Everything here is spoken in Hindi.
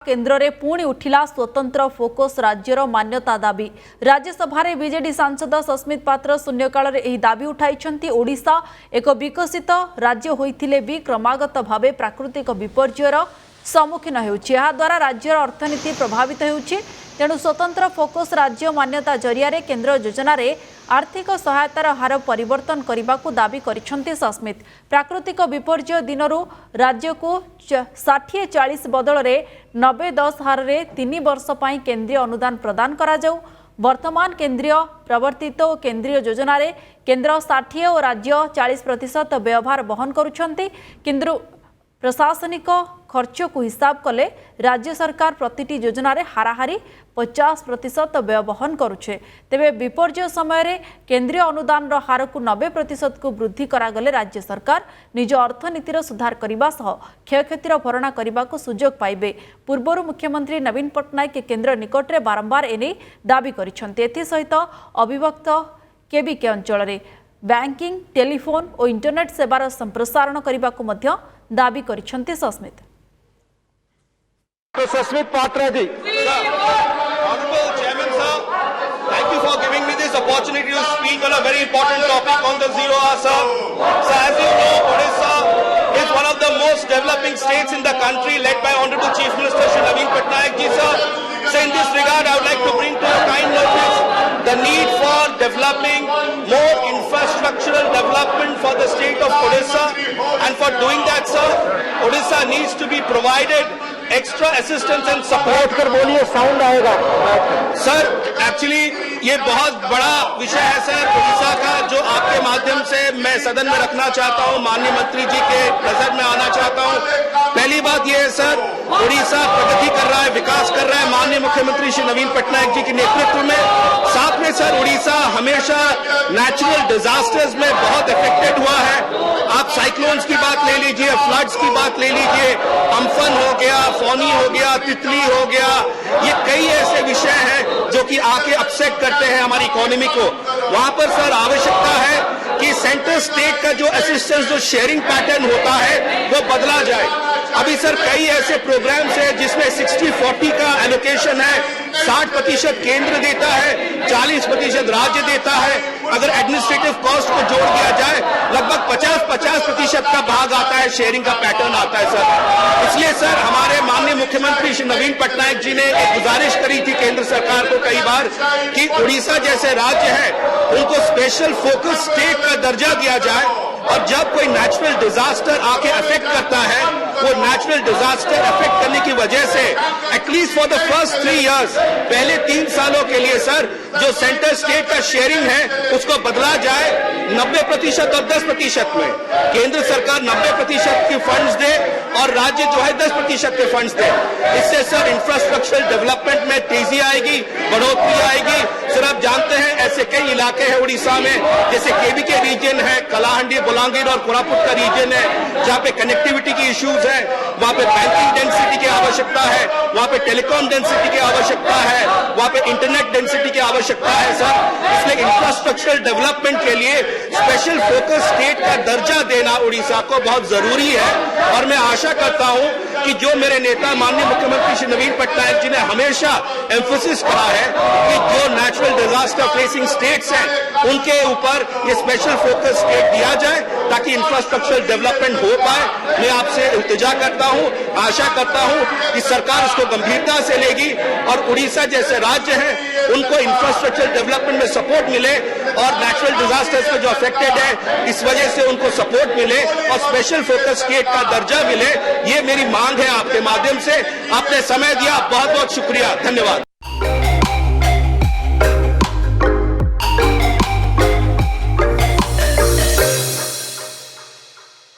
केन्द्र रे पुणी उठिला स्वतंत्र फोकस राज्यर मान्यता दाबी। राज्यसभा रे बीजेडी सांसद सस्मित पात्र शून्यकाल रे एही दाबी उठाइछंती। ओडिशा एक विकसित राज्य होइथिले भी क्रमागत भावे प्राकृतिक विपर्ययर सम्मुखीन हेउछि। एहा द्वारा राज्यर अर्थनीति प्रभावित हेउछि। तेणु स्वतंत्र फोकस राज्य मान्यता जरिया केन्द्र योजना रे आर्थिक सहायतार हार परिवर्तन करने को दाबी करिसेंती सस्मित। प्राकृतिक विपर्यय दिनरू राज्य को 60-40 बदल में 90-10 हार रे 3 वर्ष पई केंद्रीय अनुदान प्रदान करा जाऊ। वर्तमान केंद्रीय प्रवर्तित और केंद्रीय योजना रे केंद्र 60 और राज्य 40% व्यवहार बहन करुछंती। किंतु प्रशासनिक खर्च को हिसाब कले राज्य सरकार प्रतिटी योजना रे हाराहारी 50% व्यय बहन करुछे। तेबे विपर्यय समय रे केंद्रीय अनुदान हार को 90% को वृद्धि करागले राज्य सरकार निज अर्थनीतिर सुधार करने सह क्षयक्षतिर भरणा करने को सुजोग पाइबे। पूर्वर मुख्यमंत्री नवीन पट्टनायक केंद्र निकट में बारंबार एने दाबी करिसेंती। एथि सहित अविभक्त केबीके अंचल रे बैंकिंग, टेलीफोन और इंटरनेट सेवार संप्रसारण करने को मध्य दाबी करिसेंती सस्मित। तो सस्मित पात्रा जी, Honorable Chairman sir, thank you for giving me this opportunity to speak on a very important topic on the zero hour sir. So as you know, Odisha is one of the most developing states in the country, led by Honorable Chief Minister Shri Naveen Patnaik ji sir. So in this regard, I would like to bring to your kind notice the need for developing more infrastructural development for the state of Odisha, and for doing that sir, Odisha needs to be provided extra assistance and support कर बोलिए, साउंड आएगा सर। एक्चुअली ये बहुत बड़ा विषय है सर उड़ीसा का, जो आपके माध्यम से मैं सदन में रखना चाहता हूँ, माननीय मंत्री जी के नजर में आना चाहता हूँ। पहली बात ये है सर, उड़ीसा प्रगति कर रहा है, विकास कर रहा है माननीय मुख्यमंत्री श्री नवीन पटनायक जी के नेतृत्व में। साथ में सर उड़ीसा हमेशा नेचुरल डिजास्टर्स में बहुत अफेक्टेड हुआ है। आप साइक्लोन्स की बात ले लीजिए, फ्लड्स की बात ले लीजिए, अम्फन हो गया, फौनी हो गया, तितली हो गया, ये कई ऐसे विषय हैं जो कि आके अपसेट करते हैं हमारी इकोनॉमी को। वहां पर सर आवश्यकता है कि सेंटर स्टेट का जो असिस्टेंस, जो शेयरिंग पैटर्न होता है वो बदला जाए। अभी सर कई ऐसे प्रोग्राम्स हैं जिसमें 60-40 का एलोकेशन है, 60% केंद्र देता है, 40% राज्य देता है। अगर एडमिनिस्ट्रेटिव कॉस्ट को जोड़ दिया जाए, लगभग 50% का भाग आता है, शेयरिंग का पैटर्न आता है सर। इसलिए सर हमारे माननीय मुख्यमंत्री श्री नवीन पटनायक जी ने एक गुजारिश करी थी केंद्र सरकार को कई बार कि उड़ीसा जैसे राज्य है उनको स्पेशल फोकस स्टेट का दर्जा दिया जाए, और जब कोई नेचुरल डिजास्टर आके अफेक्ट करता है, वो नेचुरल डिजास्टर अफेक्ट करने की वजह से at least for the first 3 years, पहले 3 सालों के लिए सर जो सेंटर स्टेट का शेयरिंग है उसको बदला जाए 90% और 10% में। केंद्र सरकार 90% के फंड्स दे और राज्य जो है 10% के फंड्स दे। इससे सर इंफ्रास्ट्रक्चरल डेवलपमेंट में तेजी आएगी, बढ़ोतरी आएगी। सर आप जानते हैं ऐसे कई इलाके हैं उड़ीसा में, जैसे केबीके रीजन है, कलाहंडी, बोलांगीर और कोरापुट का रीजन है, जहाँ पे कनेक्टिविटी की इश्यूज है, वहाँ पे बैंकिंग डेंसिटी की आवश्यकता है, वहाँ पे टेलीकॉम डेंसिटी की आवश्यकता है, वहाँ पे इंटरनेट डेंसिटी की आवश्यकता है सर। इसलिए इंफ्रास्ट्रक्चरल डेवलपमेंट के लिए स्पेशल फोकस स्टेट का दर्जा देना उड़ीसा को बहुत जरूरी है। और मैं आशा करता हूं कि जो मेरे नेता माननीय मुख्यमंत्री श्री नवीन पटनायक जी ने हमेशा एम्फोसिस करा है कि जो नेचुरल डिजास्टर फेसिंग स्टेट्स हैं उनके ऊपर ये स्पेशल फोकस स्टेट दिया जाए ताकि इंफ्रास्ट्रक्चर डेवलपमेंट हो पाए। मैं आपसे इल्तिजा करता हूं, आशा करता हूं कि सरकार इसको गंभीरता से लेगी और उड़ीसा जैसे राज्य हैं उनको इंफ्रास्ट्रक्चर डेवलपमेंट में सपोर्ट मिले, और नेचुरल डिजास्टर्स में जो अफेक्टेड है इस वजह से उनको सपोर्ट मिले और स्पेशल फोकस स्टेट का दर्जा मिले। ये मेरी मांग है आपके माध्यम से। आपने समय दिया, बहुत बहुत शुक्रिया, धन्यवाद।